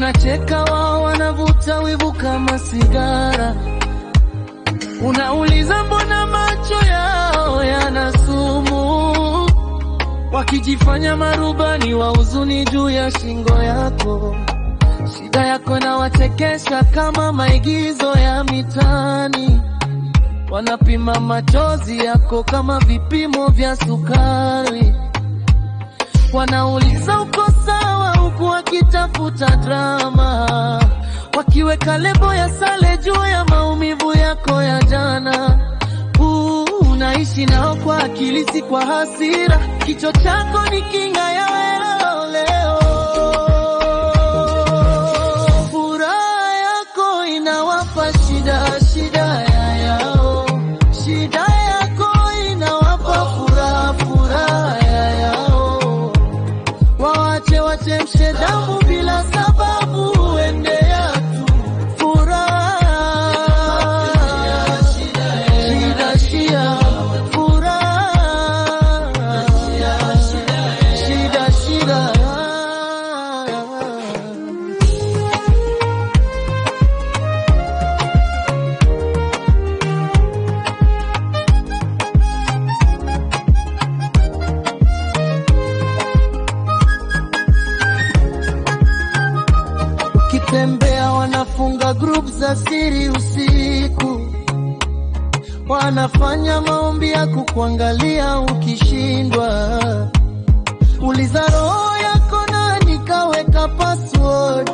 Unacheka wao wanavuta wivu kama sigara. Unauliza mbona macho yao yana sumu, wakijifanya marubani wa huzuni juu ya shingo yako. Shida yako na wachekesha kama maigizo ya mitani. Wanapima machozi yako kama vipimo vya sukari. Wanauliza uko sawa huku wakitafuta drama, wakiweka lebo ya sale juu ya maumivu yako ya jana. Unaishi nao kwa akili si kwa hasira. Kichwa chako ni kinga ya leo. Furaha yako inawapa shida yao. Shida yako inawapa furaha yao. Wachemshe damu bila sababu, endea tu. Furaha shida furaha shida. Ukitembea wanafunga group za siri usiku. Wanafanya maombi ya kukuangalia ukishindwa. Uliza roho yako na nikaweka password,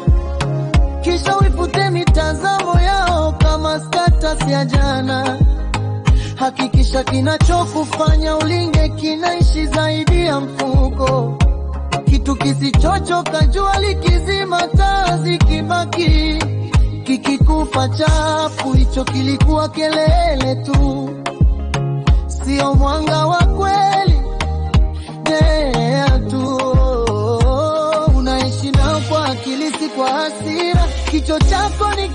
kisha uifute mitazamo yao kama status ya jana. Hakikisha kinachokufanya ulinge kinaishi zaidi ya mfuko. Kitu kisichochoka jua likizima taa zikibaki. Kikikufa chafu hicho kilikuwa kelele tu, sio mwanga wa kweli. Tu unaishi nao kwa akili si kwa hasira. Kichwa chako ni